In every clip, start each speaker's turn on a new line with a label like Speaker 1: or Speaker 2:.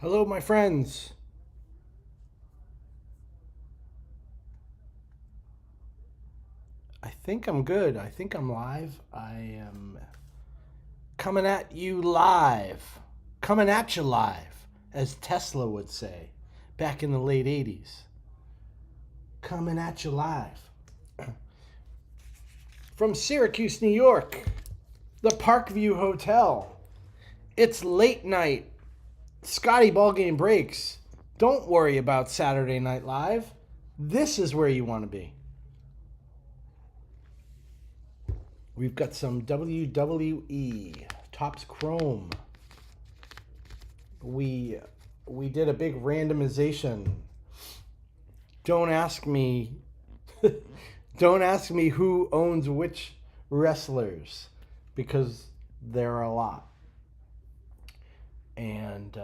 Speaker 1: Hello, my friends. I think I'm good. I think I'm live. I am coming at you live. Coming at you live, as Tesla would say back in the late 80s. Coming at you live. From Syracuse, New York, the Parkview Hotel. It's late night. Scotty Ballgame breaks. Don't worry about Saturday Night Live. This is where you want to be. We've got some WWE Topps Chrome. We did a big randomization. Don't ask me don't ask me who owns which wrestlers, because there are a lot. And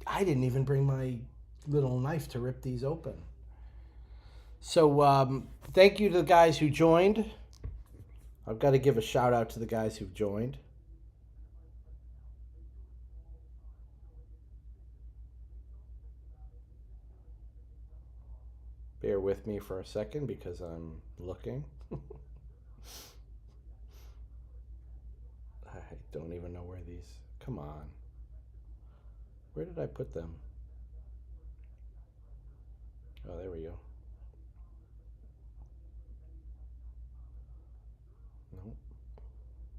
Speaker 1: I didn't even bring my little knife to rip these open. So thank you to the guys who joined. I've got to give a shout out to the guys who've joined. Bear with me for a second because I'm looking. I don't even know where these... Come on. Where did I put them? Oh, there we go. No.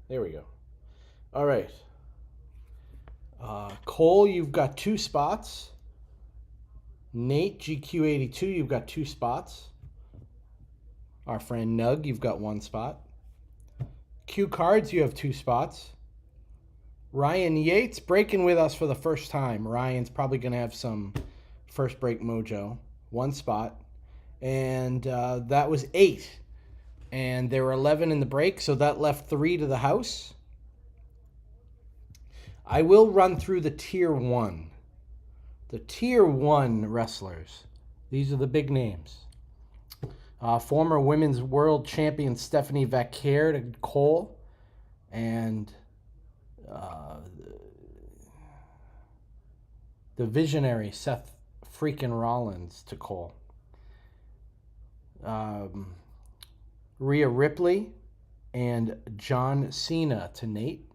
Speaker 1: There we go. All right. Cole, you've got 2 spots. Nate, GQ82, you've got 2 spots. Our friend Nug, you've got 1 spot. Q Cards, you have 2 spots. Ryan Yates, breaking with us for the first time. Ryan's probably going to have some first break mojo. 1 spot. And that was 8. And there were 11 in the break, so that left 3 to the house. I will run through the Tier 1. The Tier 1 wrestlers. These are the big names. Former Women's World Champion Stephanie Vaquer to Cole. And the visionary Seth freaking Rollins to Cole. Rhea Ripley and John Cena to Nate.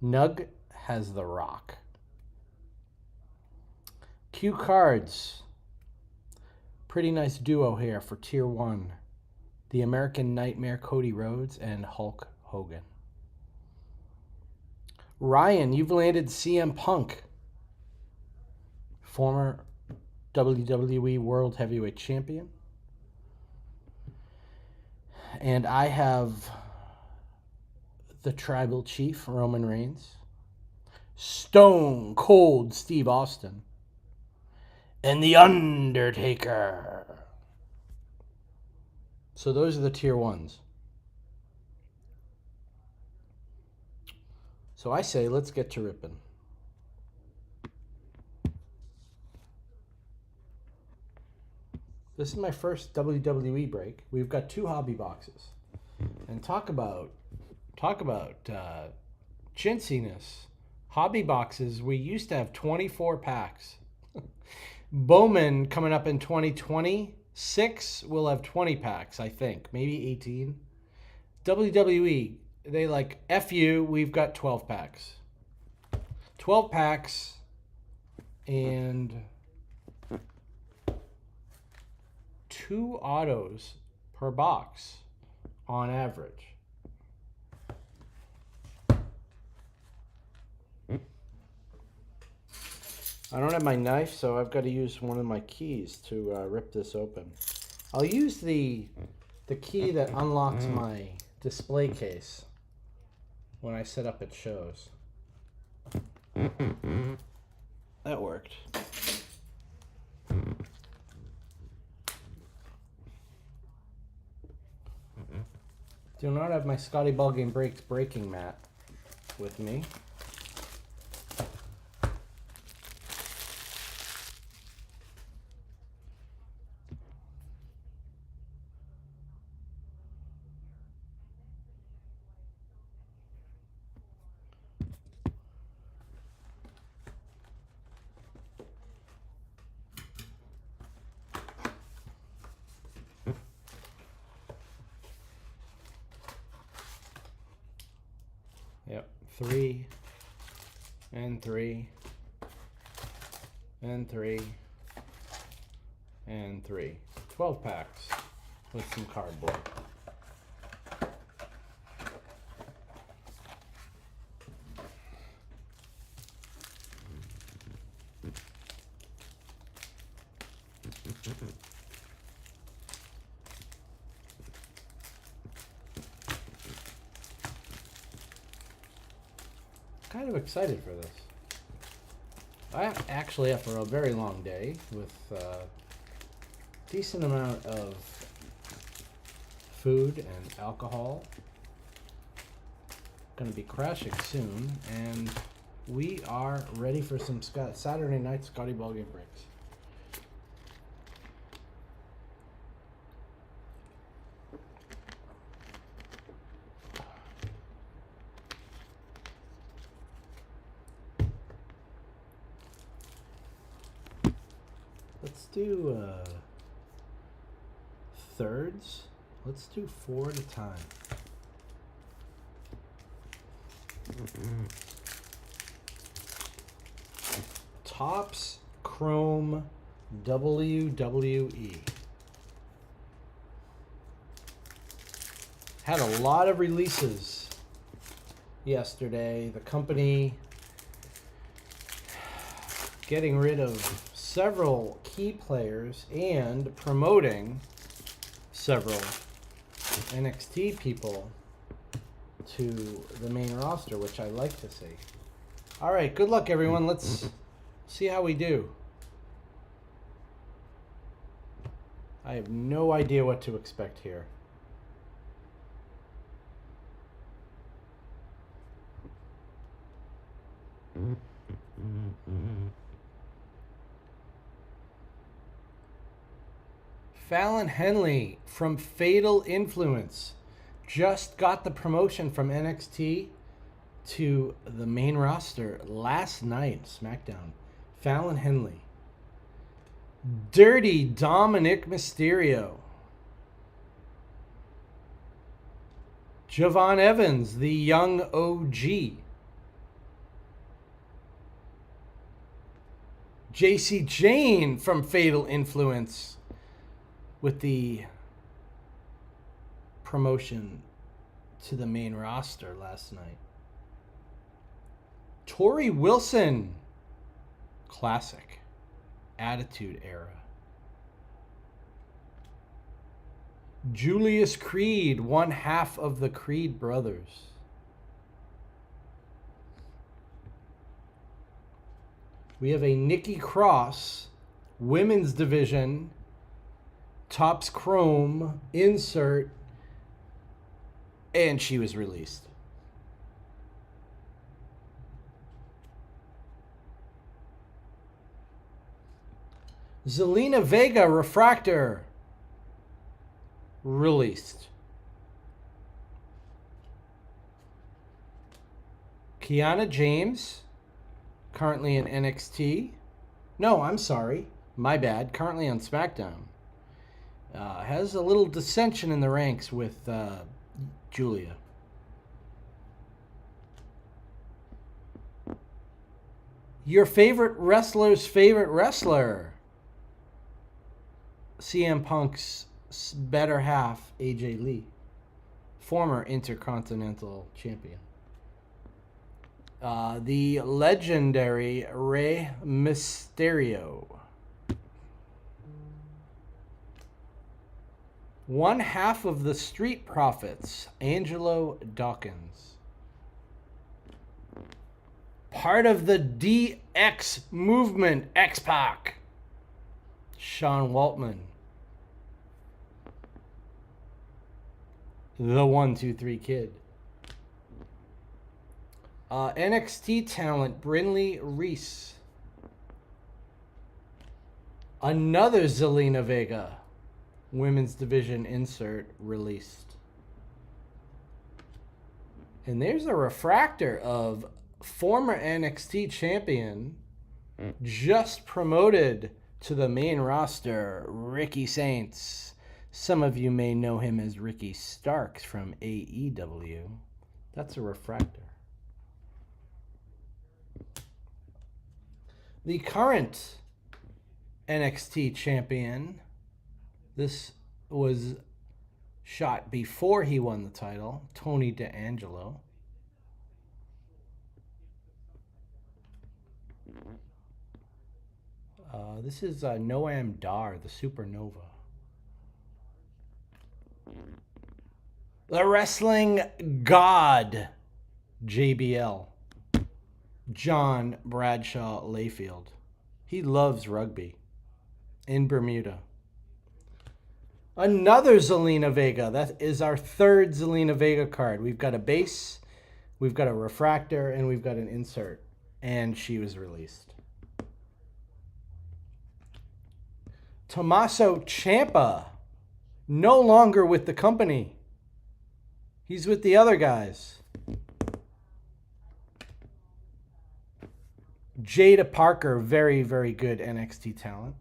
Speaker 1: Nug has The Rock. Q Cards. Pretty nice duo here for Tier 1. The American Nightmare Cody Rhodes and Hulk Hogan. Ryan, you've landed CM Punk. Former WWE World Heavyweight Champion. And I have the Tribal Chief, Roman Reigns. Stone Cold Steve Austin. And The Undertaker. So those are the Tier 1s. So I say, let's get to ripping. This is my first WWE break. We've got 2 hobby boxes. And talk about chintziness. Hobby boxes, we used to have 24 packs. Bowman coming up in 2026 will have 20 packs, I think. Maybe 18. WWE, they like, F you, we've got 12 packs. 12 packs and 2 autos per box on average. I don't have my knife, so I've got to use one of my keys to rip this open. I'll use the key that unlocks my display case when I set up at shows. That worked. Do not have my Scotty Ballgame Breaks breaking mat with me. 3, and 3, and 3, and 3. 12 packs with some cardboard. Kind of excited for this. I actually, after a very long day with a decent amount of food and alcohol, going to be crashing soon, and we are ready for some Saturday night Scotty Ball Game breaks. Let's do thirds. Let's do 4 at a time. Topps Chrome WWE. Had a lot of releases yesterday. The company getting rid of several key players and promoting several NXT people to the main roster, which I like to see. All right, good luck, everyone. Let's see how we do. I have no idea what to expect here. Fallon Henley from Fatal Influence just got the promotion from NXT to the main roster last night, SmackDown. Fallon Henley. Dirty Dominic Mysterio. Javon Evans, the young OG. JC Jane from Fatal Influence with the promotion to the main roster last night. Tori Wilson, classic, Attitude Era. Julius Creed, one half of the Creed brothers. We have a Nikki Cross, women's division, Topps Chrome insert, and she was released. Zelina Vega refractor released. Kiana James, currently in NXT. No, I'm sorry. My bad. Currently on SmackDown. Has a little dissension in the ranks with Julia. Your favorite wrestler's favorite wrestler. CM Punk's better half, AJ Lee. Former Intercontinental Champion. The legendary Rey Mysterio. One half of the Street Profits, Angelo Dawkins. Part of the DX movement, X-Pac, Sean Waltman. The 1-2-3 Kid. NXT talent, Brinley Reese. Another Zelina Vega. Women's division insert released. And there's a refractor of former NXT champion, just promoted to the main roster, Ricky Saints. Some of you may know him as Ricky Starks from AEW. That's a refractor. The current NXT champion. This was shot before he won the title, Tony D'Angelo. This is Noam Dar, the Supernova. The Wrestling God, JBL, John Bradshaw Layfield. He loves rugby in Bermuda. Another Zelina Vega. That is our third Zelina Vega card. We've got a base, we've got a refractor, and we've got an insert. And she was released. Tommaso Ciampa, no longer with the company. He's with the other guys. Jada Parker, very, very good NXT talent.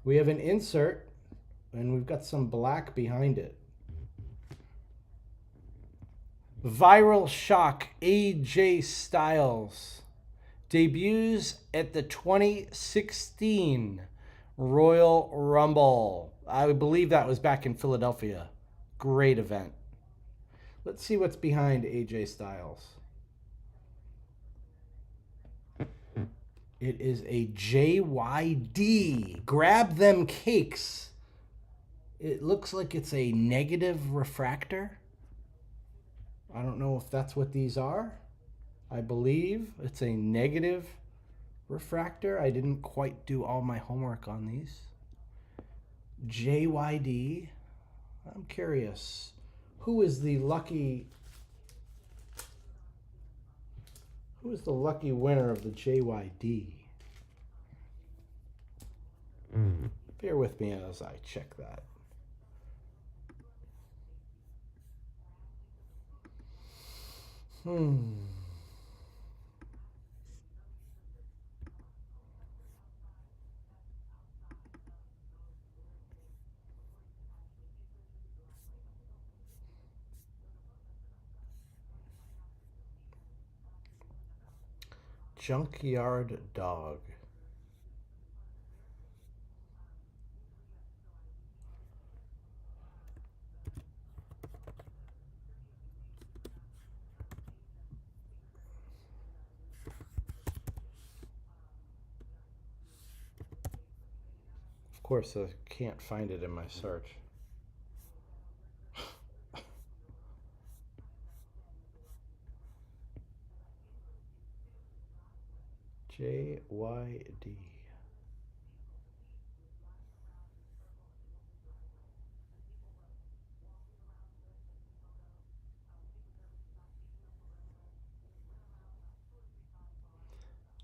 Speaker 1: We have an insert, and we've got some black behind it. Viral Shock, AJ Styles. Debuts at the 2016 Royal Rumble. I believe that was back in Philadelphia. Great event. Let's see what's behind AJ Styles. It is a JYD. Grab them cakes. It looks like it's a negative refractor. I don't know if that's what these are. I believe it's a negative refractor. I didn't quite do all my homework on these. JYD. I'm curious. Who is the lucky winner of the JYD? Bear with me as I check that. Junkyard Dog. Of course, I can't find it in my search. JYD.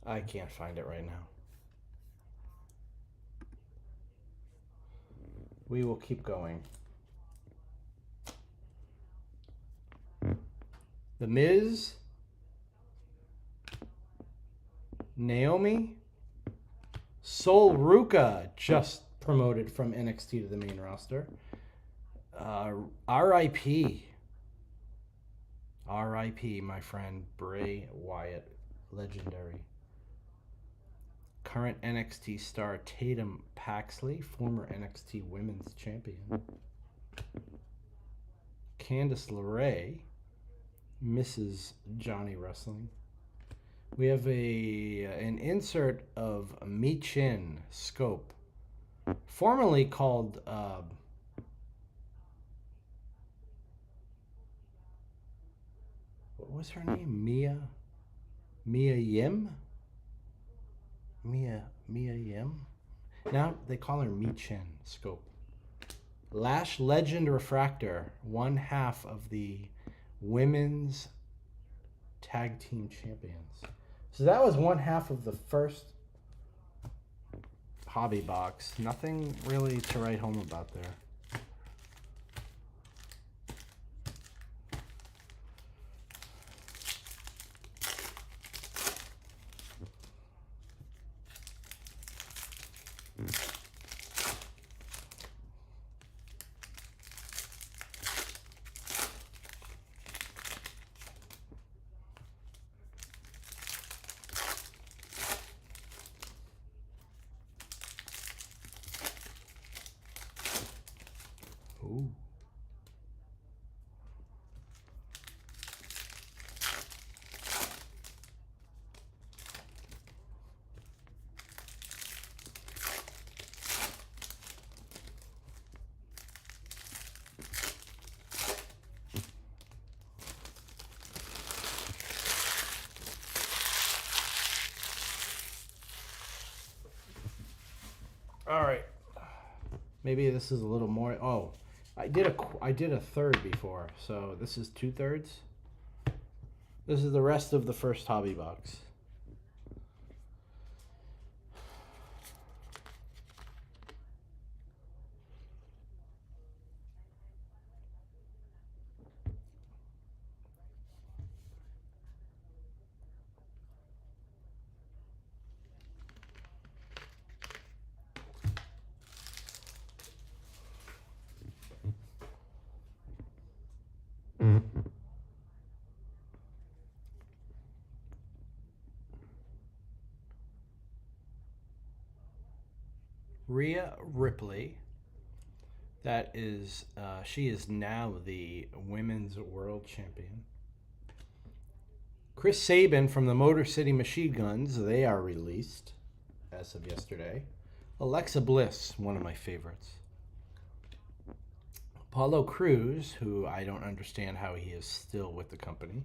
Speaker 1: I can't find it right now. We will keep going. The Miz, Naomi, Sol Ruka, just promoted from NXT to the main roster. R.I.P. R.I.P. my friend Bray Wyatt, legendary. Current NXT star Tatum Paxley, former NXT Women's Champion. Candice LeRae, Mrs. Johnny Wrestling. We have an insert of Michin Scope, formerly called what was her name? Mia Yim? Mia Yim? Now they call her Michin Scope. Lash Legend Refractor, one half of the Women's Tag Team Champions. So that was one half of the first hobby box. Nothing really to write home about there. Maybe this is a little more. Oh, I did a third before, so this is 2/3. This is the rest of the first hobby box. Rhea Ripley. That is, she is now the women's world champion. Chris Sabin from the Motor City Machine Guns. They are released as of yesterday. Alexa Bliss, one of my favorites. Apollo Crews, who I don't understand how he is still with the company.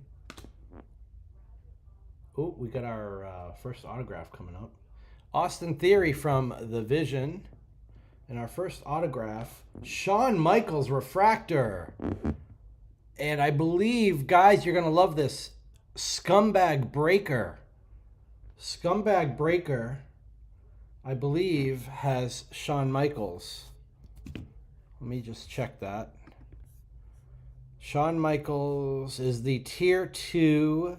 Speaker 1: Oh, we got our first autograph coming up. Austin Theory from The Vision. And our first autograph, Shawn Michaels Refractor. And I believe, guys, you're going to love this. Scumbag Breaker. Scumbag Breaker, I believe, has Shawn Michaels. Let me just check that. Shawn Michaels is the Tier 2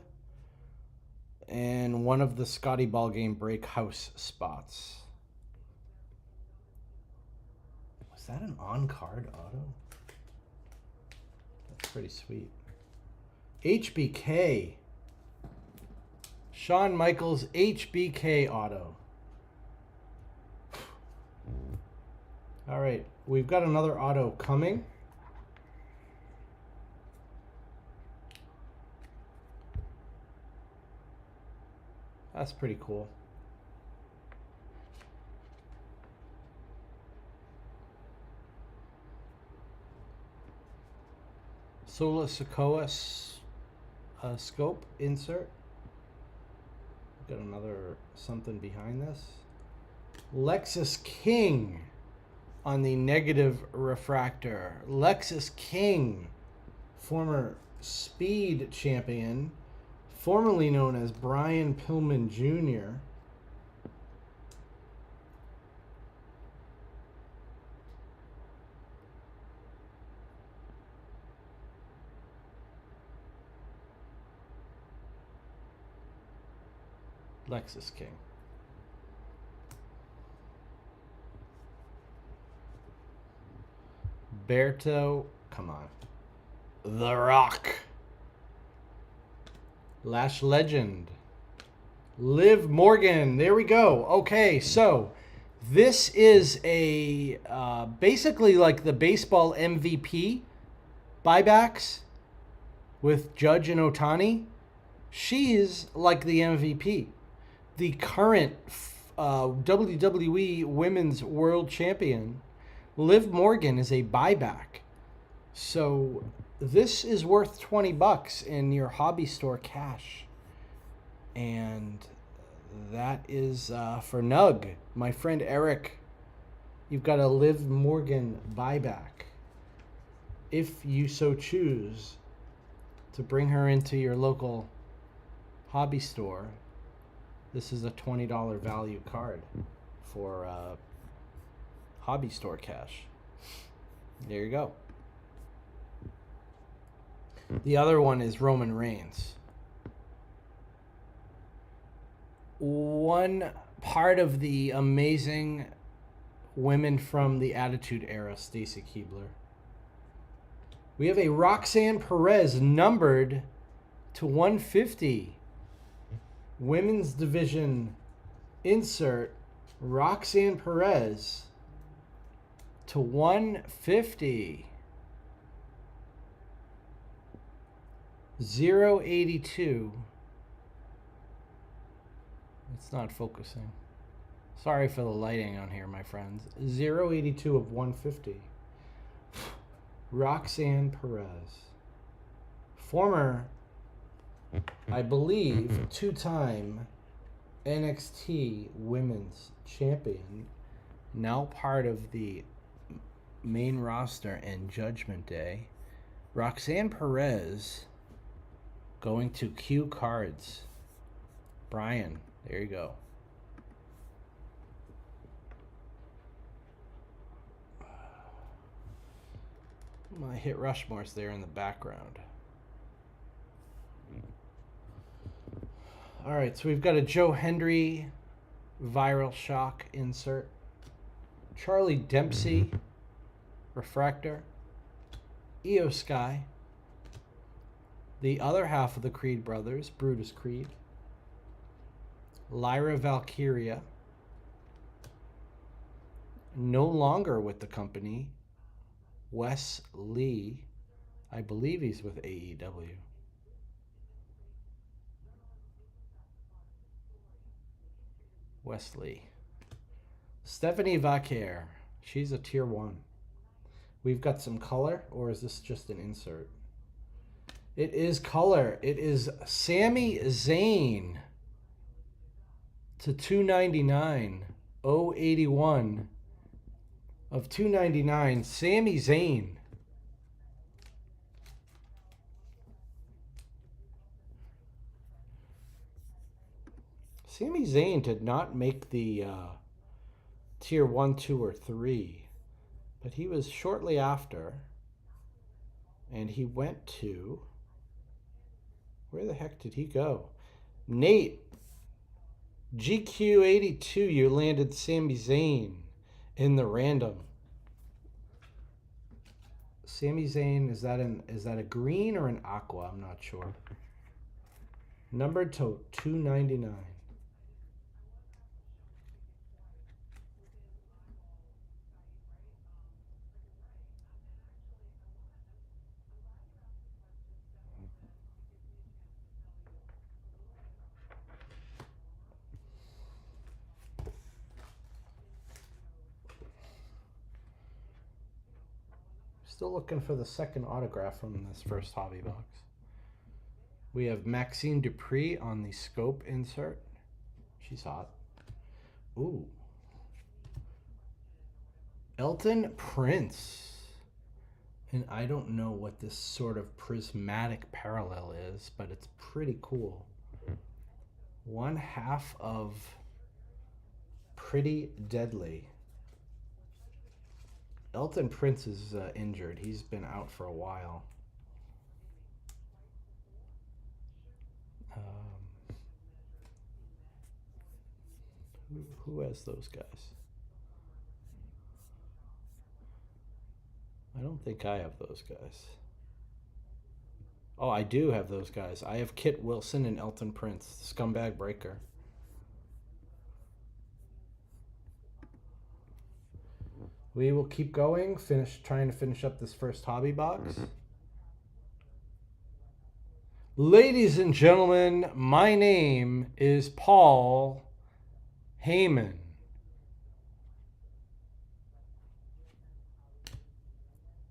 Speaker 1: and one of the Scotty Ballgame Break House spots. Was that an on-card auto? That's pretty sweet. HBK. Shawn Michaels HBK auto. All right, we've got another auto coming. That's pretty cool. Sola Sokoa scope insert. Got another something behind this. Lexus King on the negative refractor. Lexus King, former speed champion, formerly known as Brian Pillman Jr. Lexus King. Berto, come on. The Rock. Lash Legend. Liv Morgan. There we go. Okay, so this is a basically like the baseball MVP buybacks with Judge and Ohtani. She's like the MVP. The current WWE Women's World Champion, Liv Morgan, is a buyback. So this is worth $20 in your hobby store cash. And that is for Nug. My friend Eric, you've got a Liv Morgan buyback. If you so choose to bring her into your local hobby store, this is a $20 value card for hobby store cash. There you go. The other one is Roman Reigns. One part of the amazing women from the Attitude Era, Stacy Keibler. We have a Roxanne Perez numbered to 150. Women's division insert, Roxanne Perez to 150. 082. It's not focusing. Sorry for the lighting on here, my friends. 082 of 150. Roxanne Perez. Former, I believe, two-time NXT Women's Champion. Now part of the main roster and Judgment Day. Roxanne Perez going to Q Cards. Brian, there you go. My Hit Rushmore's there in the background. All right, so we've got a Joe Hendry Viral Shock insert. Charlie Dempsey Refractor. Io Sky. The other half of the Creed brothers, Brutus Creed. Lyra Valkyria. No longer with the company, Wes Lee. I believe he's with AEW. Wesley. Stephanie Vaquer. She's a tier 1. We've got some color, or is this just an insert? It is color. It is Sami Zayn to 299. 081 of 299. Sami Zayn. Sami Zayn did not make the tier 1, 2, or 3, but he was shortly after, and he went to, where the heck did he go? Nate, GQ82, you landed Sami Zayn in the random. Sami Zayn, is that a green or an aqua? I'm not sure. Numbered to 299. Still looking for the second autograph from this first hobby box. We have Maxine Dupree on the scope insert. She's hot. Ooh. Elton Prince. And I don't know what this sort of prismatic parallel is, but it's pretty cool. One half of Pretty Deadly. Elton Prince is injured. He's been out for a while. Who has those guys? I don't think I have those guys. Oh, I do have those guys. I have Kit Wilson and Elton Prince, Scumbag Breaker. We will keep going, trying to finish up this first hobby box. Ladies and gentlemen, my name is Paul Heyman.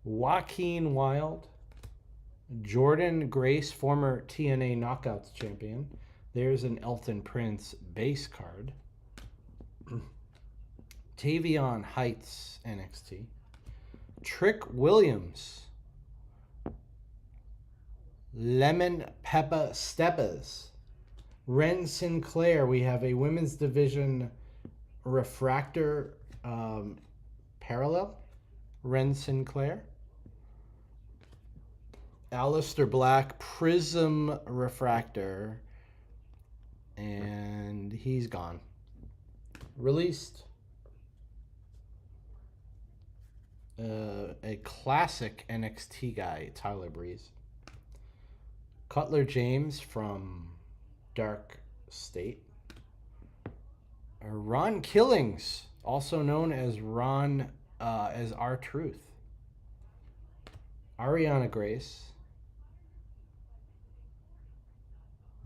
Speaker 1: Joaquin Wilde. Jordan Grace, former TNA Knockouts champion. There's an Elton Prince base card. Tavion Heights, NXT. Trick Williams. Lemon Pepper Steppers. Ren Sinclair. We have a women's division refractor parallel. Ren Sinclair. Aleister Black Prism refractor. And he's gone. Released. A classic NXT guy, Tyler Breeze. Cutler James from Dark State. Ron Killings, also known as Ron, as R-Truth. Ariana Grace,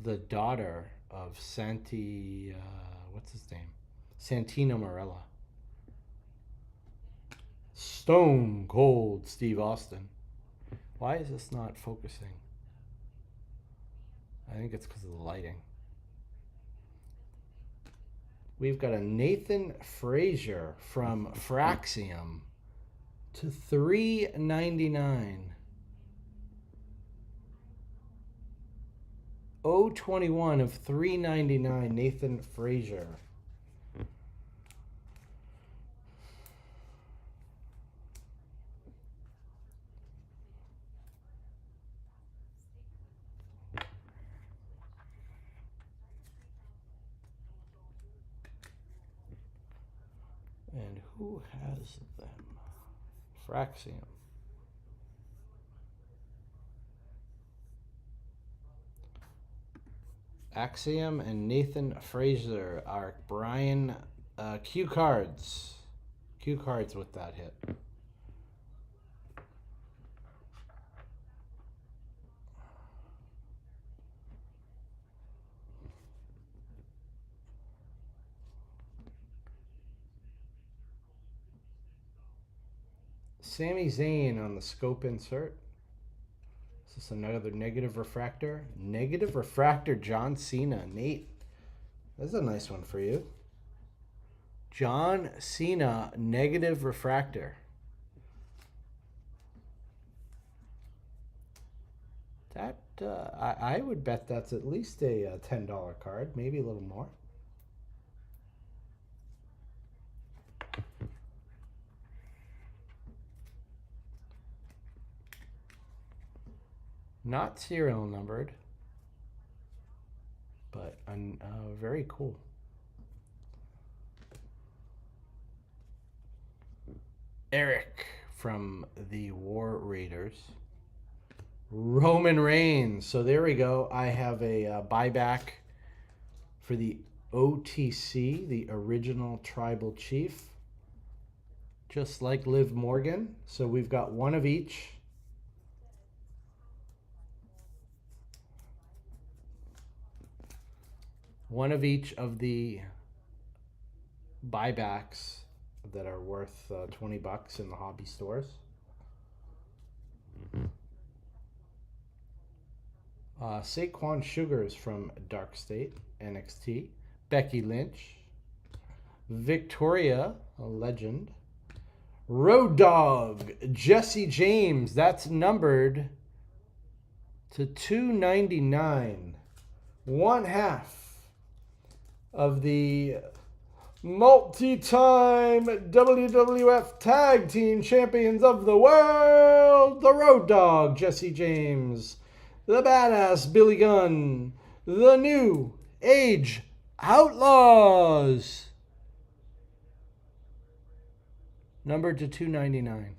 Speaker 1: the daughter of what's his name? Santino Marella. Stone Cold Steve Austin. Why is this not focusing? I think it's because of the lighting. We've got a Nathan Frazier from Fraxium. to 399. 021 of 399, Nathan Frazier. And who has them? Fraxium. Axiom and Nathan Frazier are Brian Q cards. Q cards with that hit. Sami Zayn on the scope insert. Is this another negative refractor? Negative refractor, John Cena. Nate, that's a nice one for you. John Cena, negative refractor. That I would bet that's at least a $10 card, maybe a little more. Not serial numbered, but very cool. Eric from the War Raiders. Roman Reigns. So there we go. I have a buyback for the OTC, the original Tribal Chief. Just like Liv Morgan. So we've got one of each. One of each of the buybacks that are worth $20 in the hobby stores. Saquon Sugars from Dark State, NXT. Becky Lynch. Victoria, a legend. Road Dogg, Jesse James. That's numbered to 299. One half of the multi-time WWF Tag Team Champions of the World, the Road Dogg, Jesse James, the Badass Billy Gunn, the New Age Outlaws, numbered to 299.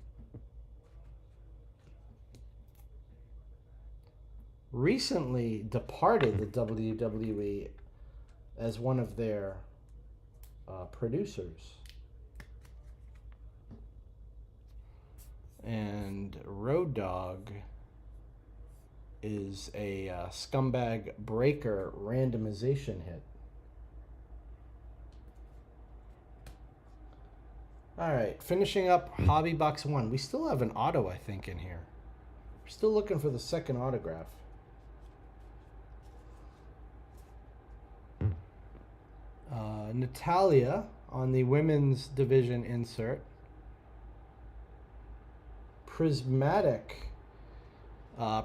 Speaker 1: Recently departed the WWE as one of their producers. And Road Dogg is a Scumbag Breaker randomization hit. All right, finishing up Hobby Box 1. We still have an auto, I think, in here. We're still looking for the second autograph. Natalia on the women's division insert. Prismatic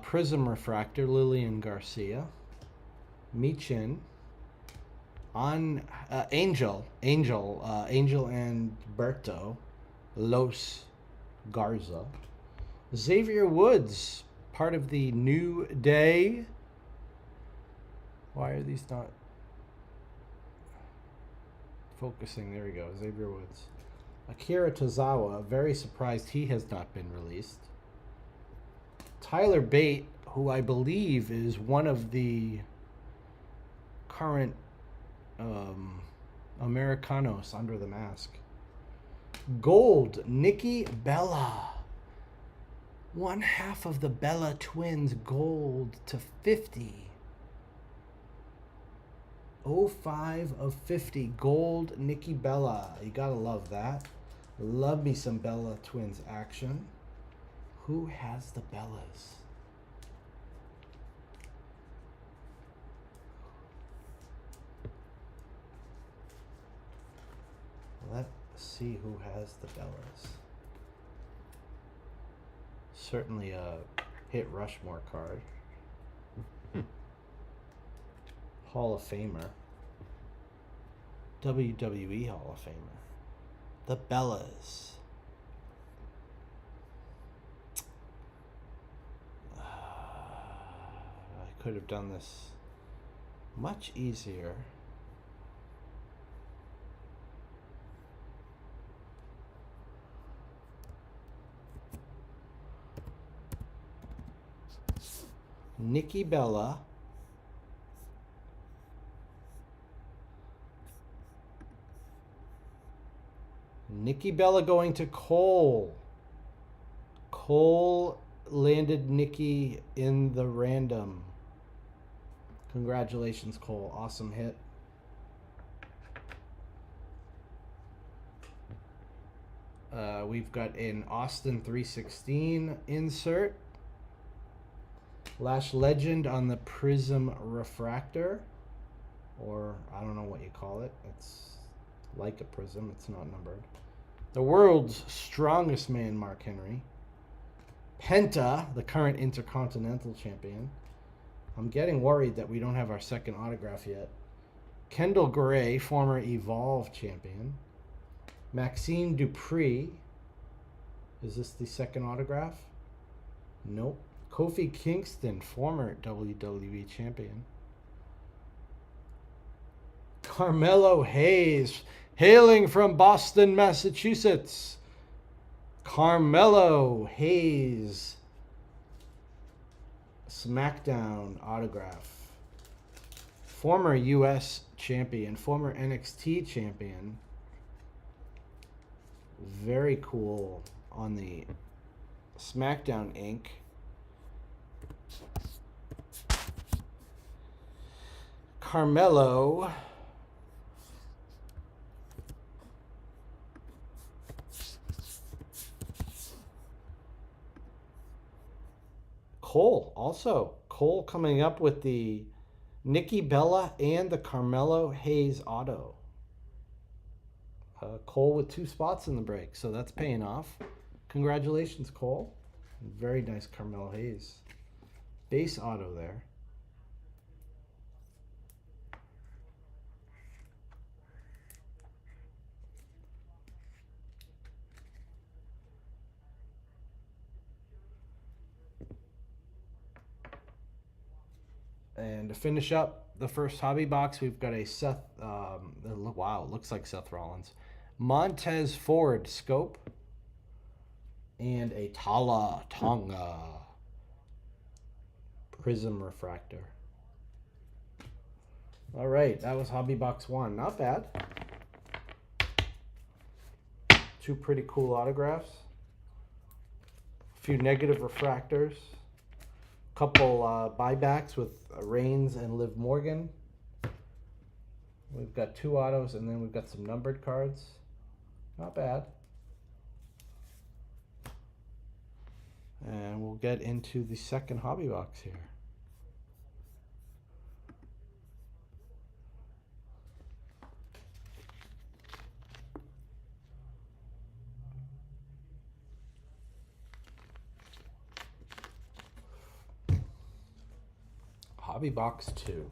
Speaker 1: Prism Refractor, Lillian Garcia. Michin on Angel and Berto Los Garza. Xavier Woods, part of the New Day. Why are these not focusing? There we go. Xavier Woods. Akira Tozawa, very surprised he has not been released. Tyler Bate, who I believe is one of the current Americanos under the mask. Gold, Nikki Bella. One half of the Bella twins gold to 50. 05 of 50 gold, Nikki Bella. You gotta love that. Love me some Bella twins action. Who has the Bellas? Let's see who has the Bellas. Certainly a hit Rushmore card. Hall of Famer. WWE Hall of Famer. The Bellas. I could have done this much easier. Nikki Bella. Nikki Bella going to Cole. Cole landed Nikki in the random. Congratulations, Cole. Awesome hit. We've got an Austin 316 insert. Lash Legend on the Prism Refractor. Or, I don't know what you call it. It's like a prism. It's not numbered. The world's strongest man, Mark Henry. Penta, the current Intercontinental Champion. I'm getting worried that we don't have our second autograph yet. Kendall Gray, former Evolve Champion. Maxime Dupree. Is this the second autograph? Nope. Kofi Kingston, former WWE Champion. Carmelo Hayes, hailing from Boston, Massachusetts. Carmelo Hayes. SmackDown autograph. Former US champion, former NXT champion. Very cool on the SmackDown ink. Carmelo. Cole also. Cole coming up with the Nikki Bella and the Carmelo Hayes auto. Cole with 2 spots in the break, so that's paying off. Congratulations, Cole. Very nice Carmelo Hayes. Base auto there. And to finish up the first hobby box, we've got a Seth, wow, it looks like Seth Rollins. Montez Ford scope. And a Tala Tonga Prism Refractor. All right, that was hobby box 1. Not bad. 2 pretty cool autographs. A few negative refractors. Couple buybacks with Reigns and Liv Morgan. We've got 2 autos, and then we've got some numbered cards. Not bad. And we'll get into the second hobby box here. Hobby box 2.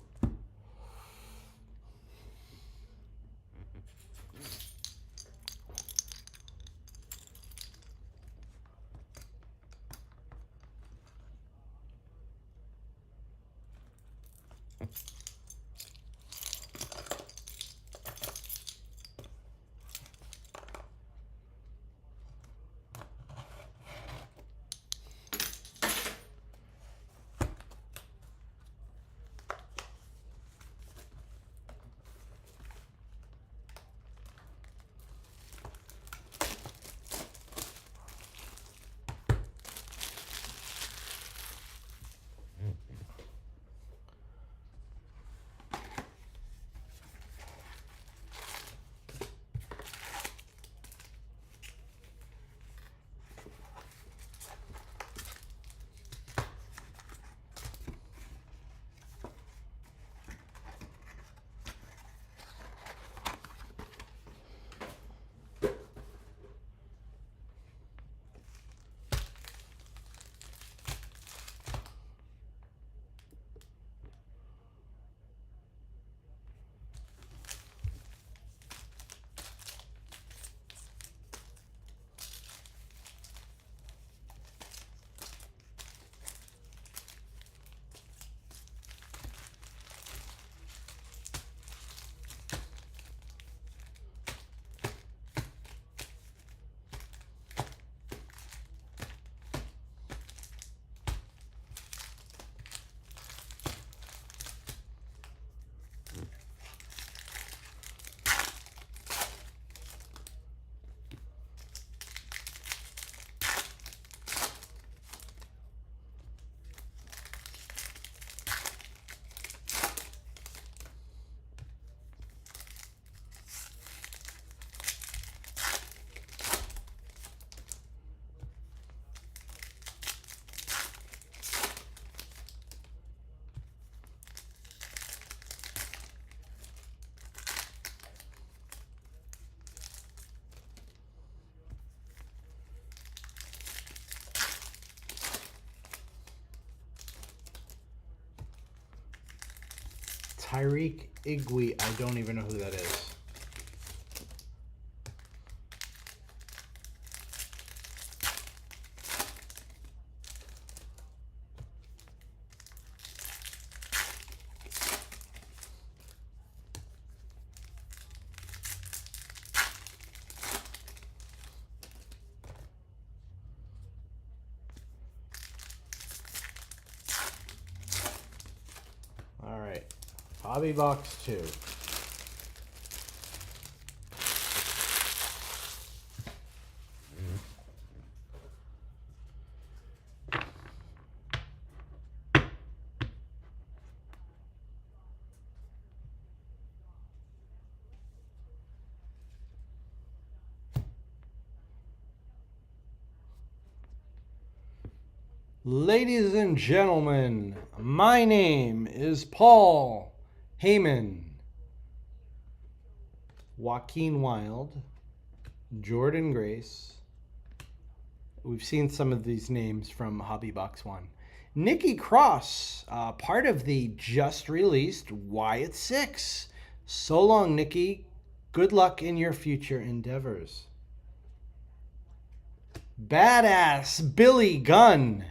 Speaker 1: Tyreek Igwe. I don't even know who that is. All right, Hobby Box 2. Ladies and gentlemen, my name is Paul Heyman. Joaquin Wild, Jordan Grace. We've seen some of these names from Hobby Box 1. Nikki Cross, part of the just released Wyatt 6. So long, Nikki. Good luck in your future endeavors. Badass Billy Gunn.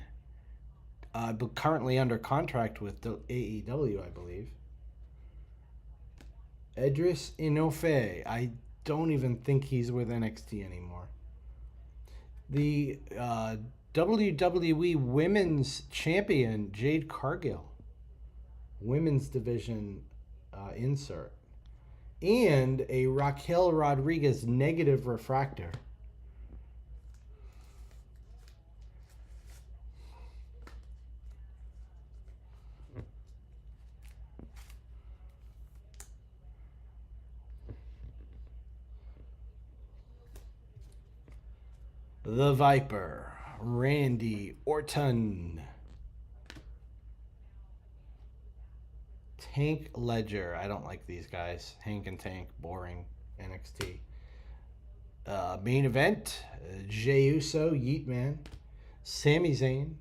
Speaker 1: Currently under contract with the AEW, I believe. Edris Inoue. I don't even think he's with NXT anymore. The WWE Women's Champion, Jade Cargill. Women's Division insert. And a Raquel Rodriguez negative refractor. The Viper, Randy Orton. Tank Ledger. I don't like these guys. Hank and Tank, boring. NXT. Main event, Jey Uso, Yeet Man. Sami Zayn.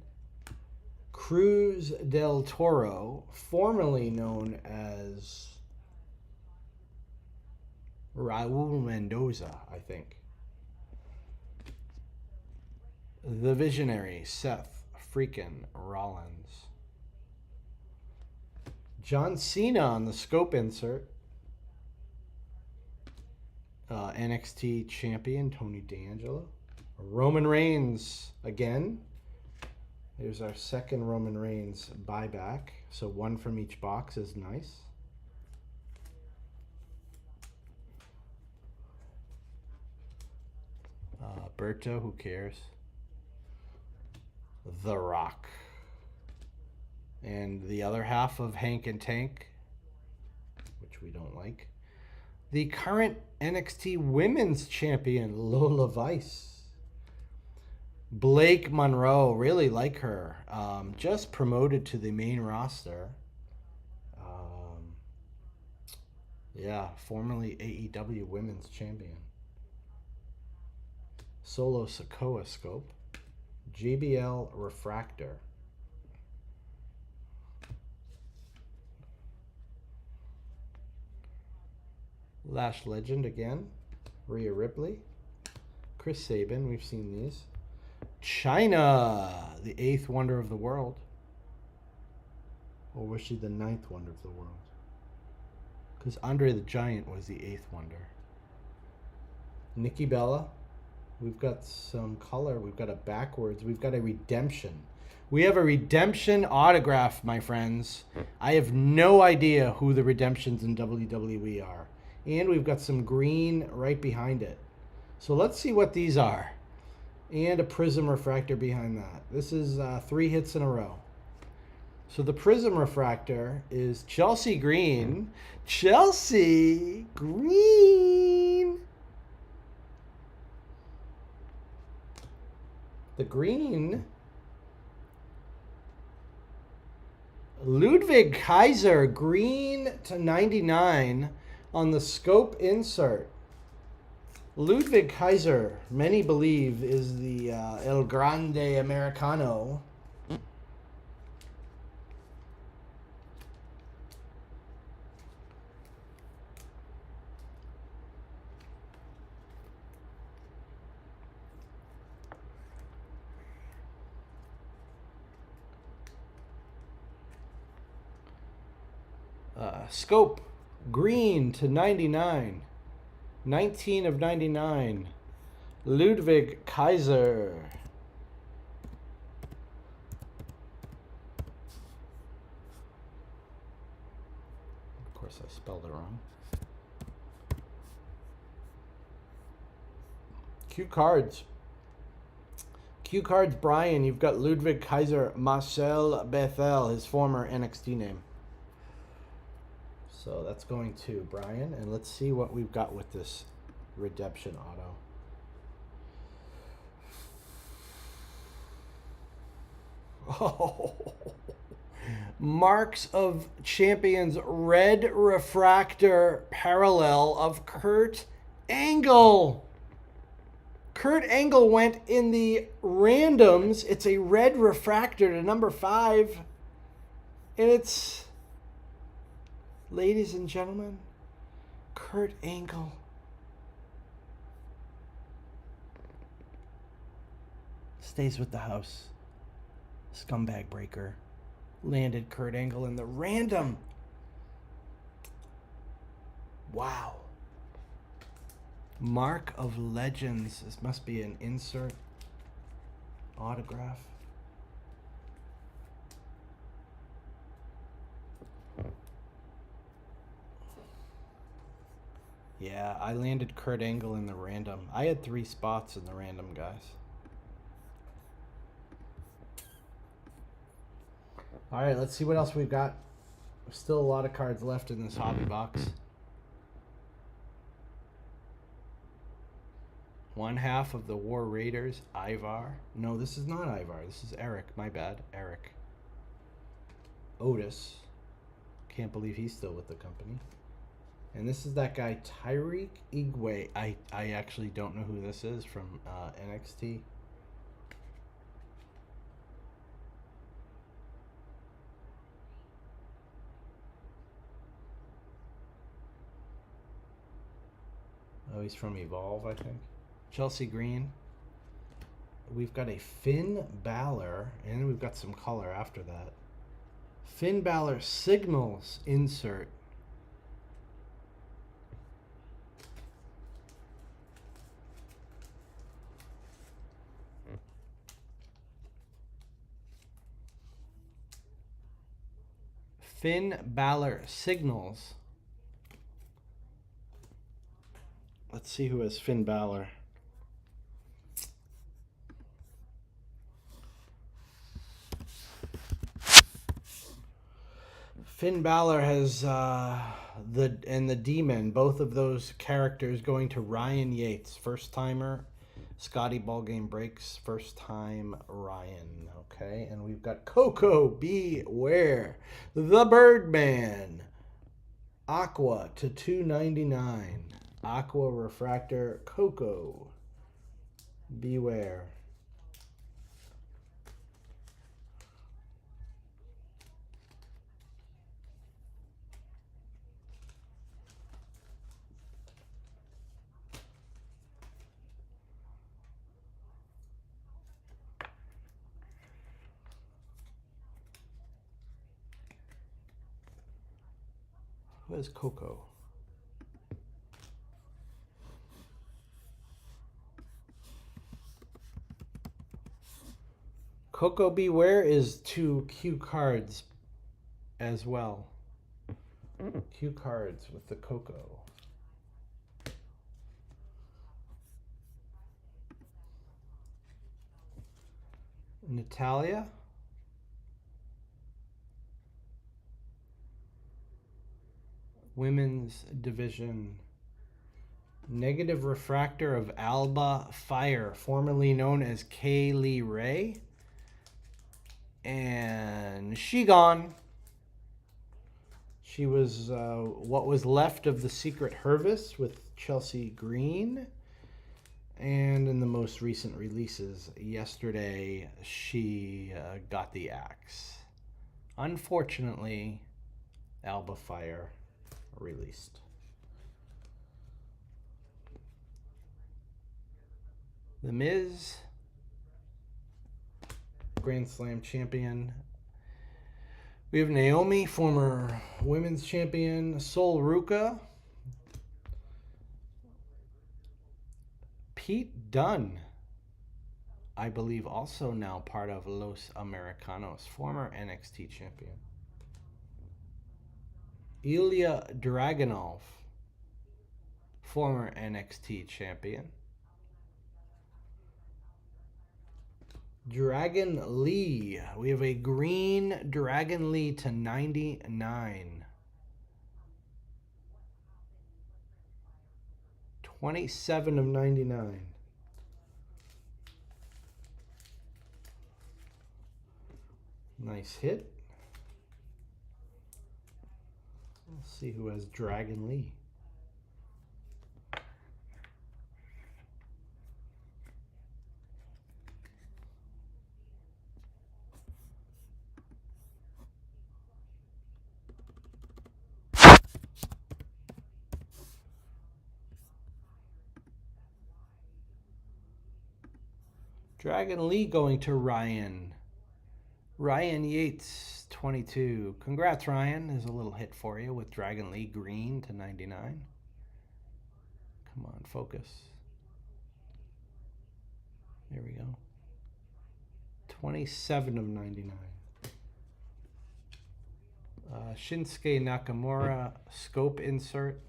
Speaker 1: Cruz del Toro, formerly known as Raul Mendoza, I think. The Visionary, Seth freaking Rollins. John Cena on the scope insert. NXT champion, Tony D'Angelo. Roman Reigns again. Here's our second Roman Reigns buyback. So one from each box is nice. Berto, who cares? The Rock. And the other half of Hank and Tank, which we don't like. The current NXT Women's Champion, Lola Vice. Blake Monroe, really like her. Just promoted to the main roster. Yeah, formerly AEW Women's Champion. Solo Sokoa scope. JBL refractor. Lash Legend again. Rhea Ripley. Chris Sabin, we've seen these. China, the 8th wonder of the world. Or was she the 9th wonder of the world? Because Andre the Giant was the 8th wonder. Nikki Bella. We've got some color. We've got a backwards. We've got a redemption. We have a redemption autograph, my friends. I have no idea who the redemptions in WWE are. And we've got some green right behind it. So let's see what these are. And a Prism refractor behind that. This is 3 hits in a row. So the Prism refractor is Chelsea Green. Chelsea Green. The green, Ludwig Kaiser, green to 99 on the scope insert. Ludwig Kaiser, many believe, is the El Grande Americano. Scope, green to 99. 19 of 99. Ludwig Kaiser. Of course, I spelled it wrong. Q cards. Q cards, Brian. You've got Ludwig Kaiser, Marcel Bethel, his former NXT name. So that's going to Brian. And let's see what we've got with this redemption auto. Oh, Marks of Champions red refractor parallel of Kurt Angle. Kurt Angle went in the randoms. It's a red refractor to number 5. And it's, ladies and gentlemen, Kurt Angle. Stays with the house. Scumbag breaker. Landed Kurt Angle in the random. Wow. Mark of Legends. This must be an insert autograph. Yeah, I landed Kurt Angle in the random. I had 3 spots in the random, guys. All right, let's see what else we've got. There's still a lot of cards left in this hobby box. One half of the War Raiders, Ivar. No, this is not Ivar. This is Eric. My bad. Eric. Otis. Can't believe he's still with the company. And this is that guy, Tyreek Igwe. I actually don't know who this is from NXT. Oh, he's from Evolve, I think. Chelsea Green. We've got a Finn Balor, and we've got some color after that. Finn Balor Signals insert. Finn Balor Signals. Let's see who has Finn Balor. Finn Balor has the Demon, both of those characters going to Ryan Yates. First timer, Scotty Ballgame Breaks, first time Ryan. Okay, and we've got Coco Beware, the Birdman, Aqua to 299. Aqua Refractor, Coco Beware. Who is Coco? Coco Beware is 2 Q cards as well. Q cards with the Coco. Natalia. Women's division. Negative refractor of Alba Fire, formerly known as Kaylee Ray. And she gone. She was what was left of the Secret Harvest with Chelsea Green. And in the most recent releases, yesterday, she got the axe. Unfortunately, Alba Fire released. The Miz, Grand Slam champion. We have Naomi, former women's champion. Sol Ruka. Pete Dunne, I believe also now part of Los Americanos, former NXT champion. Ilya Dragunov, former NXT champion. Dragon Lee. We have a green Dragon Lee to 99. 27 of 99. Nice hit. Let's see who has Dragon Lee. Dragon Lee going to Ryan. Ryan Yates, 22. Congrats, Ryan. There's a little hit for you with Dragon Lee green to 99. Come on, focus. There we go. 27 of 99. Shinsuke Nakamura scope insert.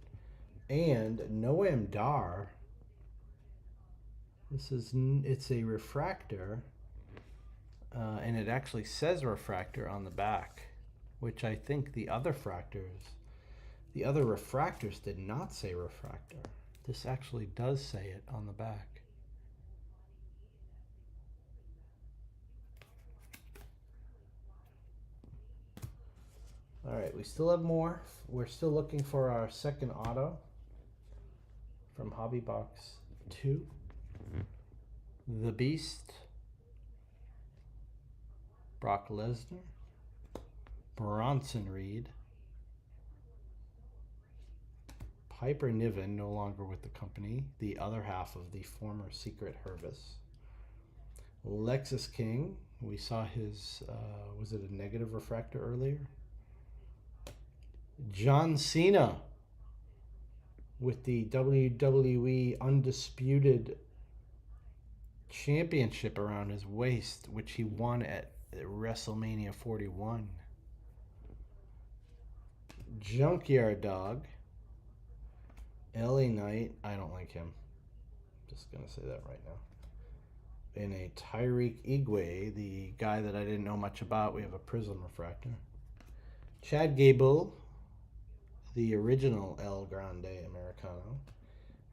Speaker 1: And Noam Dar. It's a refractor, and it actually says refractor on the back, which I think the other refractors did not say refractor. This actually does say it on the back. All right, we still have more. We're still looking for our second auto from Hobby Box 2. The Beast, Brock Lesnar, Bronson Reed, Piper Niven, no longer with the company, the other half of the former Secret Hervis. Lexus King, we saw his, was it a negative refractor earlier? John Cena with the WWE Undisputed Championship around his waist, which he won at WrestleMania 41. Junkyard Dog, LA Knight, I don't like him. Just gonna say that right now. In a Tyreek Igwe, the guy that I didn't know much about, we have a Prism refractor. Chad Gable, the original El Grande Americano.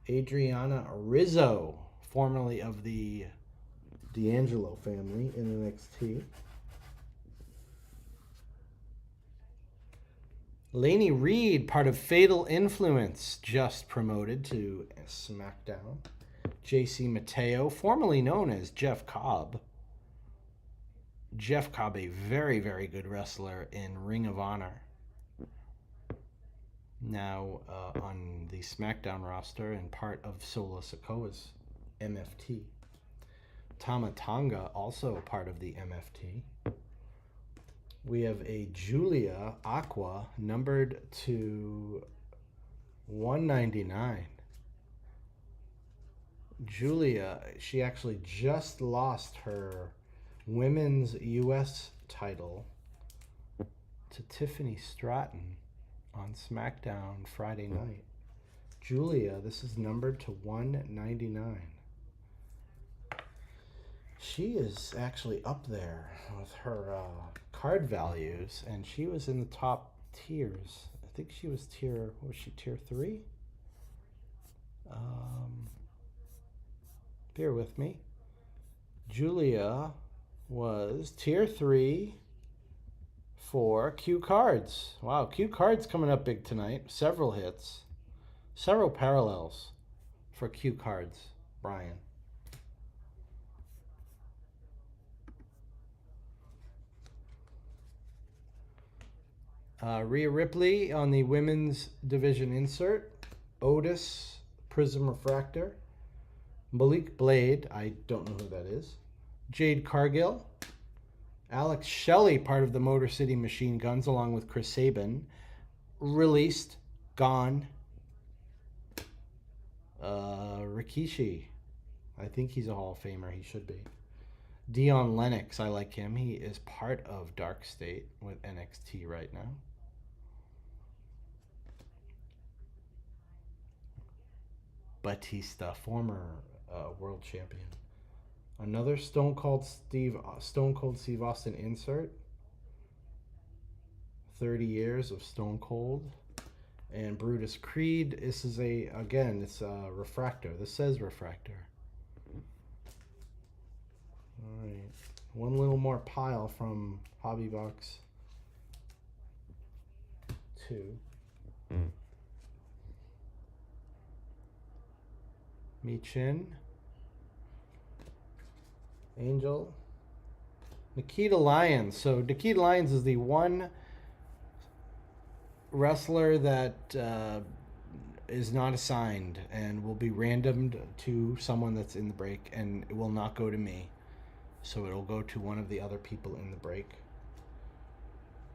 Speaker 1: Adriana Rizzo, formerly of the D'Angelo family in NXT. Laney Reed, part of Fatal Influence, just promoted to SmackDown. JC Mateo, formerly known as Jeff Cobb. Jeff Cobb, a very, very good wrestler in Ring of Honor. Now on the SmackDown roster and part of Solo Sikoa's MFT. Tama Tonga, also part of the MFT. We have a Julia Aqua, numbered to 199. Julia, she actually just lost her women's U.S. title to Tiffany Stratton on SmackDown Friday night. Julia, this is numbered to 199. She is actually up there with her card values, and she was in the top tiers. I think she was tier 3? Bear with me. Julia was tier 3 for Q Cards. Wow, Q Cards coming up big tonight. Several hits. Several parallels for Q Cards, Brian. Rhea Ripley on the women's division insert. Otis, Prism Refractor. Malik Blade, I don't know who that is. Jade Cargill. Alex Shelley, part of the Motor City Machine Guns, along with Chris Sabin. Released, gone. Rikishi. I think he's a Hall of Famer. He should be. Dion Lennox, I like him. He is part of Dark State with NXT right now. Batista, former world champion. Another Stone Cold Steve Austin insert. 30 years of Stone Cold. And Brutus Creed. This is it's a refractor. This says refractor. All right. One little more pile from Hobby Box 2. Michin. Angel. Nikita Lyons. So Nikita Lyons is the one wrestler that is not assigned and will be randomed to someone that's in the break, and it will not go to me. So it'll go to one of the other people in the break.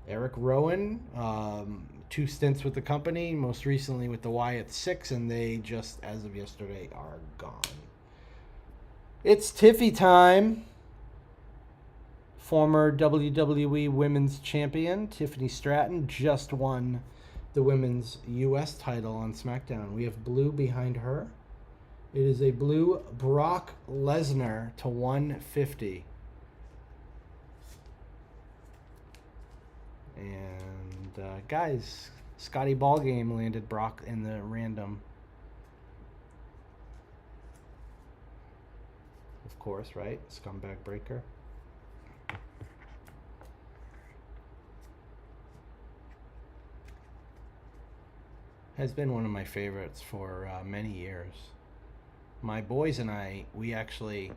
Speaker 1: Eric Rowan, 2 stints with the company, most recently with the Wyatt 6, and they just, as of yesterday, are gone. It's Tiffy time. Former WWE Women's Champion Tiffany Stratton just won the Women's U.S. title on SmackDown. We have blue behind her. It is a blue Brock Lesnar to 150. And guys, Scotty Ballgame landed Brock in the random. Of course, right? Scumbag Breaker. Has been one of my favorites for many years. My boys and I, we actually,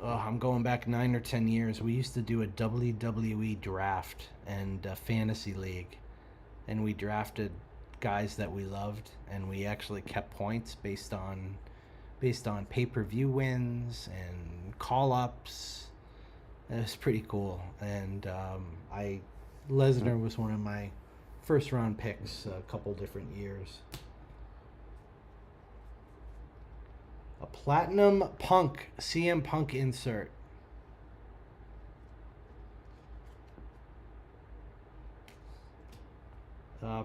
Speaker 1: I'm going back 9 or 10 years. We used to do a WWE draft and a fantasy league, and we drafted guys that we loved, and we actually kept points based on pay-per-view wins and call-ups. It was pretty cool, and Lesnar was one of my first round picks a couple different years. A Platinum Punk, CM Punk insert.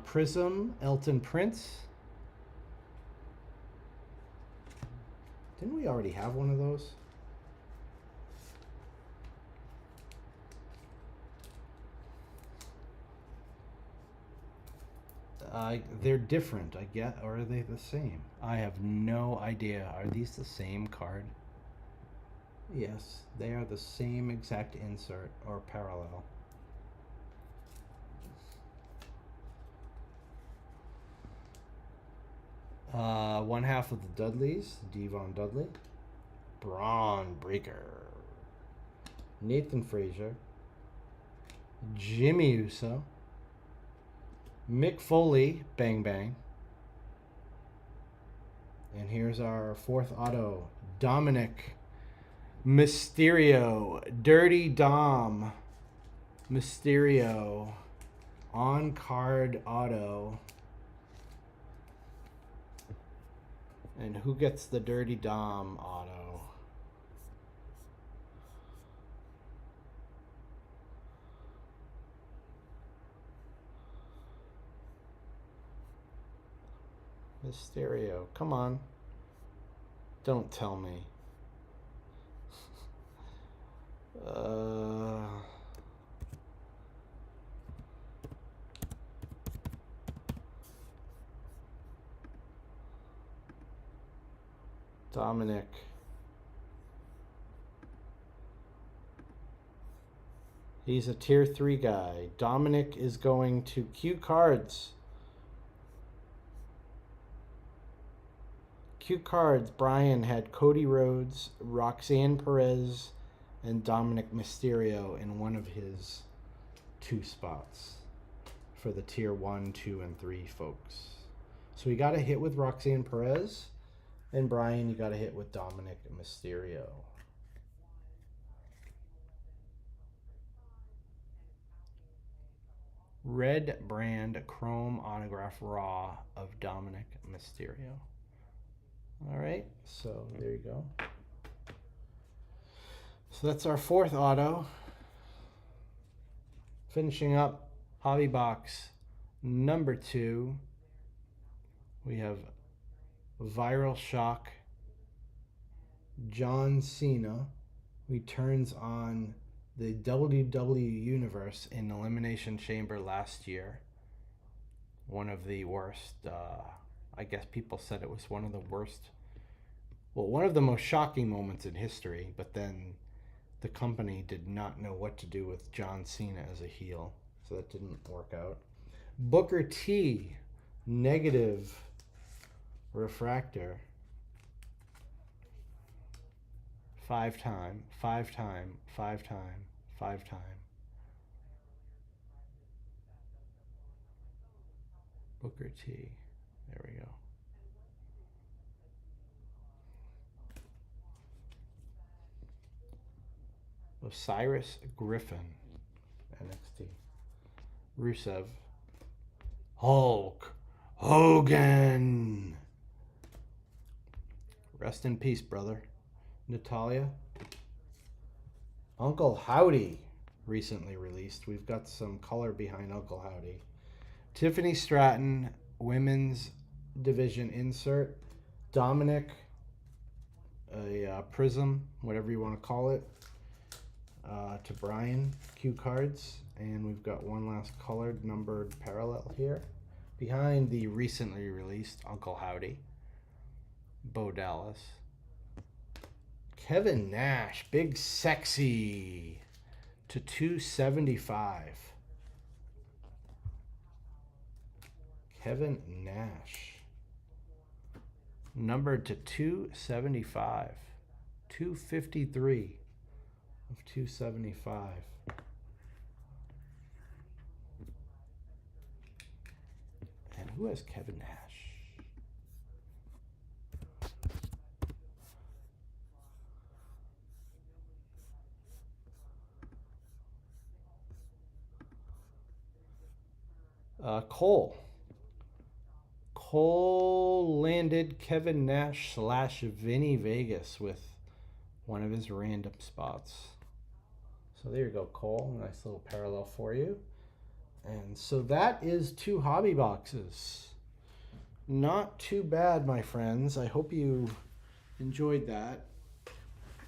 Speaker 1: Prism, Elton Prince. Didn't we already have one of those? They're different, I guess, or are they the same? I have no idea. Are these the same card? Yes, they are the same exact insert or parallel. One half of the Dudleys, Devon Dudley. Braun Breaker. Nathan Frazier. Jimmy Uso. Mick Foley, Bang Bang. And here's our 4th auto, Dominic Mysterio, Dirty Dom Mysterio, on-card auto. And who gets the Dirty Dom auto? Mysterio, come on. Don't tell me. Dominic. He's a tier 3 guy. Dominic is going to Q Cards. Q Cards, Brian had Cody Rhodes, Roxanne Perez, and Dominic Mysterio in one of his 2 spots for the tier 1, 2, and 3 folks. So we got a hit with Roxanne Perez, and Brian, you got a hit with Dominic Mysterio. Red Brand Chrome Autograph Raw of Dominic Mysterio. All right, so there you go. So that's our fourth auto. Finishing up Hobby Box number 2. We have Viral Shock John Cena returns on the WWE Universe in Elimination Chamber last year. One of the worst, I guess people said it was one of the worst, well, one of the most shocking moments in history, but then the company did not know what to do with John Cena as a heel, so that didn't work out. Booker T, negative refractor. 5-time, 5-time, 5-time, 5-time. Booker T. There we go. Osiris Griffin, NXT. Rusev. Hulk Hogan. Rest in peace, brother. Natalia. Uncle Howdy, recently released. We've got some color behind Uncle Howdy. Tiffany Stratton, women's division insert. Dominic, a prism, whatever you want to call it, to Brian, cue cards. And we've got one last colored numbered parallel here. Behind the recently released Uncle Howdy. Bo Dallas. Kevin Nash, big sexy, to 275. Kevin Nash, numbered to 275. 253 of 275. And who has Kevin Nash? Cole landed Kevin Nash / Vinny Vegas with one of his random spots. So there you go, Cole. Nice little parallel for you. And so that is 2 hobby boxes. Not too bad, my friends. I hope you enjoyed that.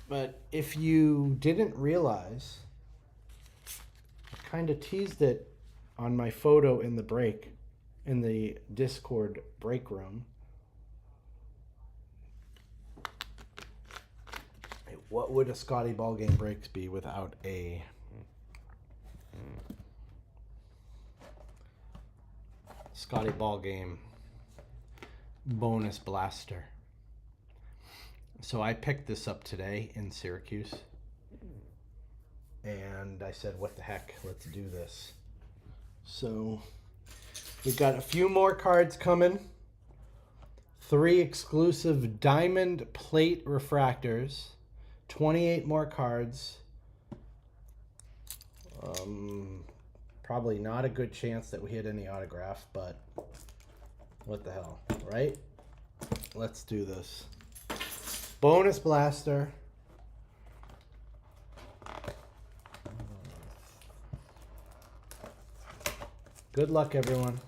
Speaker 1: But if you didn't realize, I kind of teased it on my photo in the break, in the Discord break room. What would a Scotty Ballgame breaks be without a Scotty Ballgame bonus blaster? So I picked this up today in Syracuse, and I said, what the heck, let's do this. So we've got a few more cards coming. 3 exclusive diamond plate refractors. 28 more cards. Probably not a good chance that we hit any autograph, but what the hell, right? Let's do this. Bonus blaster. Good luck, everyone.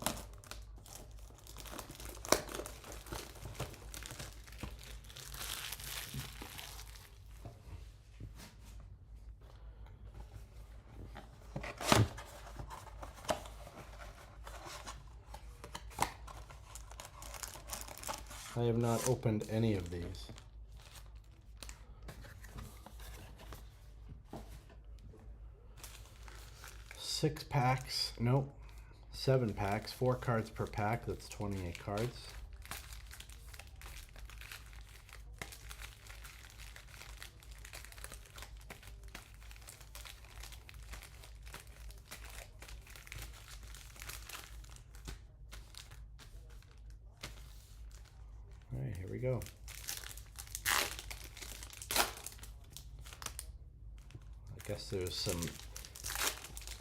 Speaker 1: I have not opened any of these. Six packs, nope. 7 packs, 4 cards per pack, that's 28 cards. All right, here we go. I guess there's some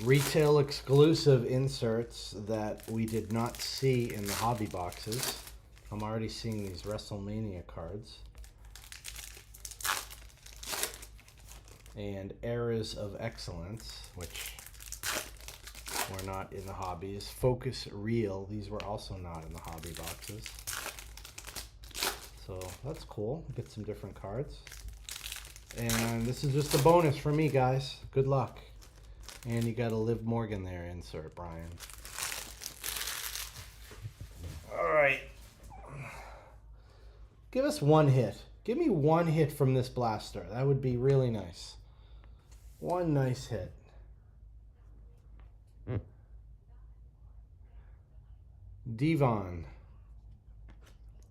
Speaker 1: retail exclusive inserts that we did not see in the hobby boxes. I'm already seeing these WrestleMania cards. And Eras of Excellence, which were not in the hobbies. Focus Real, these were also not in the hobby boxes. So that's cool. Get some different cards. And this is just a bonus for me, guys. Good luck. And you got a Liv Morgan there, insert, Brian. All right. Give us one hit. Give me one hit from this blaster. That would be really nice. One nice hit. Devon.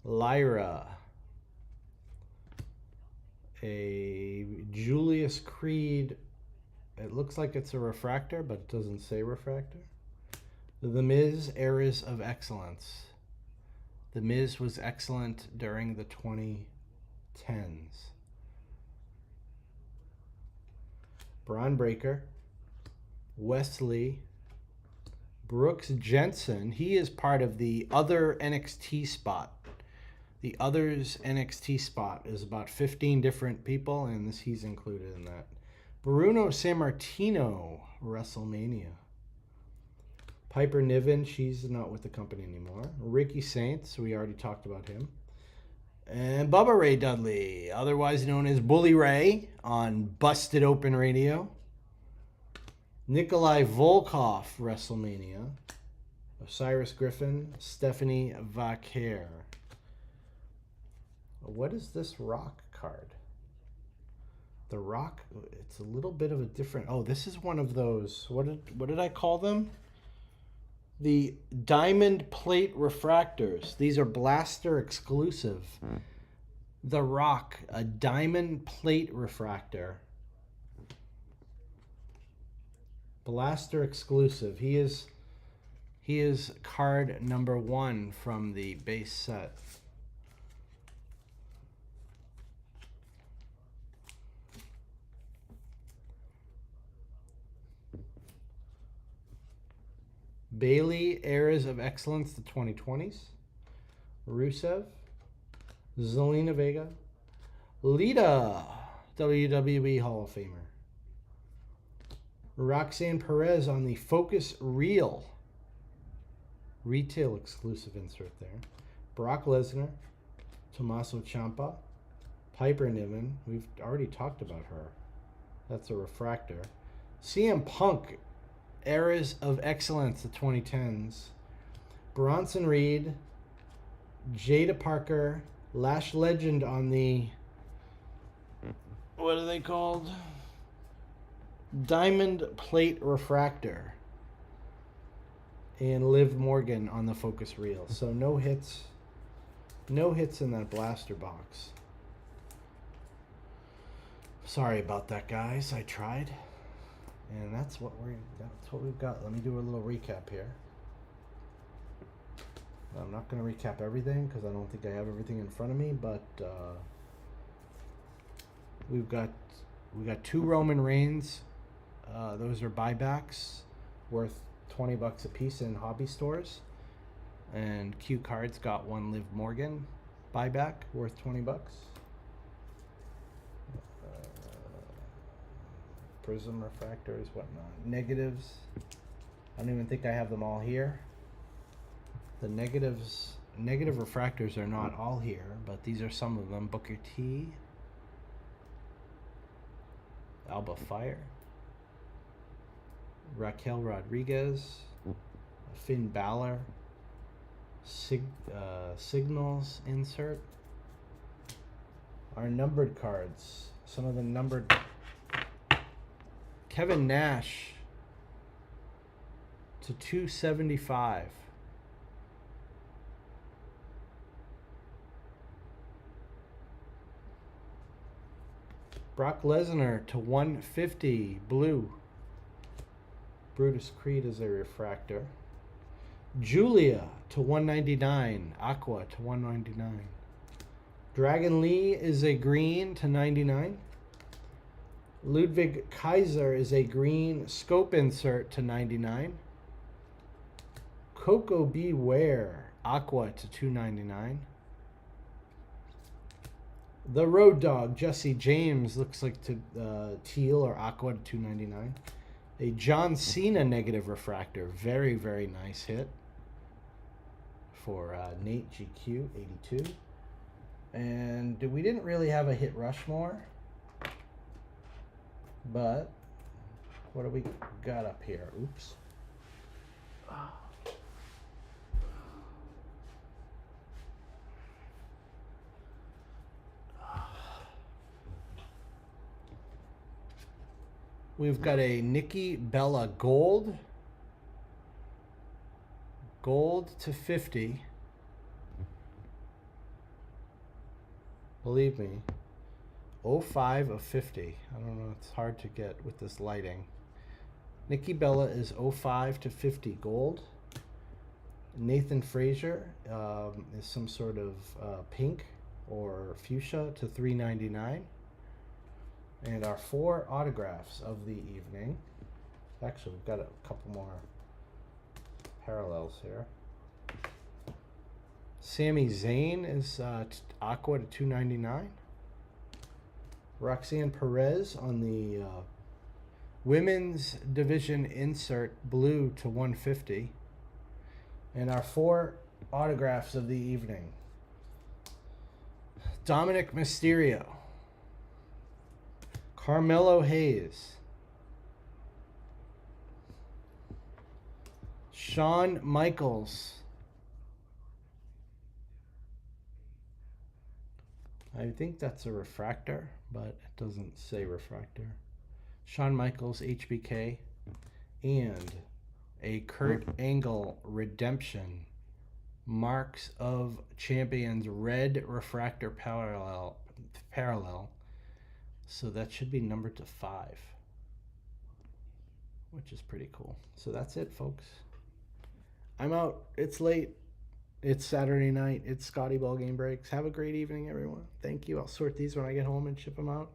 Speaker 1: Lyra. A Julius Creed. It looks like it's a refractor, but it doesn't say refractor. The Miz, Eras of Excellence. The Miz was excellent during the 2010s. Braun Breaker. Wesley. Brooks Jensen. He is part of the other NXT spot. The others NXT spot is about 15 different people, and he's included in that. Bruno Sammartino, WrestleMania. Piper Niven, she's not with the company anymore. Ricky Saints, we already talked about him. And Bubba Ray Dudley, otherwise known as Bully Ray on Busted Open Radio. Nikolai Volkov, WrestleMania. Osiris Griffin, Stephanie Vaquer. What is this Rock card? The Rock, it's a little bit of a different... Oh, this is one of those... What did I call them? The Diamond Plate Refractors. These are Blaster exclusive. The Rock, a Diamond Plate Refractor. Blaster exclusive. He is card number 1 from the base set. Bailey, Eras of Excellence, the 2020s. Rusev. Zelina Vega. Lita, WWE Hall of Famer. Roxanne Perez on the Focus Real. Retail exclusive insert there. Brock Lesnar. Tommaso Ciampa. Piper Niven. We've already talked about her. That's a refractor. CM Punk, Eras of Excellence, the 2010s. Bronson Reed. Jada Parker. Lash Legend on the... What are they called? Diamond Plate Refractor. And Liv Morgan on the Focus Reel. So no hits. No hits in that blaster box. Sorry about that, guys. I tried. And that's what we've got. Let me do a little recap here. I'm not going to recap everything because I don't think I have everything in front of me, but we got 2 Roman Reigns. Those are buybacks worth $20 a piece in hobby stores. And Q Cards got 1 Liv Morgan buyback worth $20. Prism refractors, whatnot. Negatives. I don't even think I have them all here. The negative refractors are not all here, but these are some of them. Booker T. Alba Fire. Raquel Rodriguez. Finn Balor. Signals insert. Our numbered cards. Some of the numbered... Kevin Nash to 275. Brock Lesnar to 150, blue. Brutus Creed is a refractor. Julia to 199, Aqua to 199. Dragon Lee is a green to 99. Ludwig Kaiser is a green scope insert to 99. Coco Beware Aqua to 299. The Road Dog Jesse James looks like to teal or aqua to 299. A John Cena negative refractor, very very nice hit for Nate GQ 82. And we didn't really have a hit Rushmore, but what do we got up here? Oops. We've got a Nikki Bella gold. Gold to 50. Believe me. 05 of 50. I don't know, it's hard to get with this lighting. Nikki Bella is 05 to 50 gold. Nathan Frazier is some sort of pink or fuchsia to 399. And our 4 autographs of the evening. Actually, we've got a couple more parallels here. Sami Zayn is aqua to 299. Roxanne Perez on the women's division insert blue to 150. And our 4 autographs of the evening. Dominic Mysterio. Carmelo Hayes. Shawn Michaels. I think that's a refractor, but it doesn't say refractor. Shawn Michaels HBK. And a Kurt Angle redemption. Marks of Champions red refractor parallel. So that should be numbered to 5, which is pretty cool. So that's it, folks. I'm out. It's late. It's Saturday night. It's Scotty Ball Game Breaks. Have a great evening, everyone. Thank you. I'll sort these when I get home and ship them out.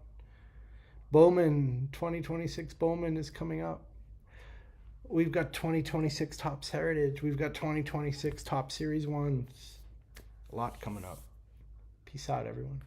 Speaker 1: Bowman, 2026 Bowman is coming up. We've got 2026 Topps Heritage. We've got 2026 Topps Series 1s. A lot coming up. Peace out, everyone.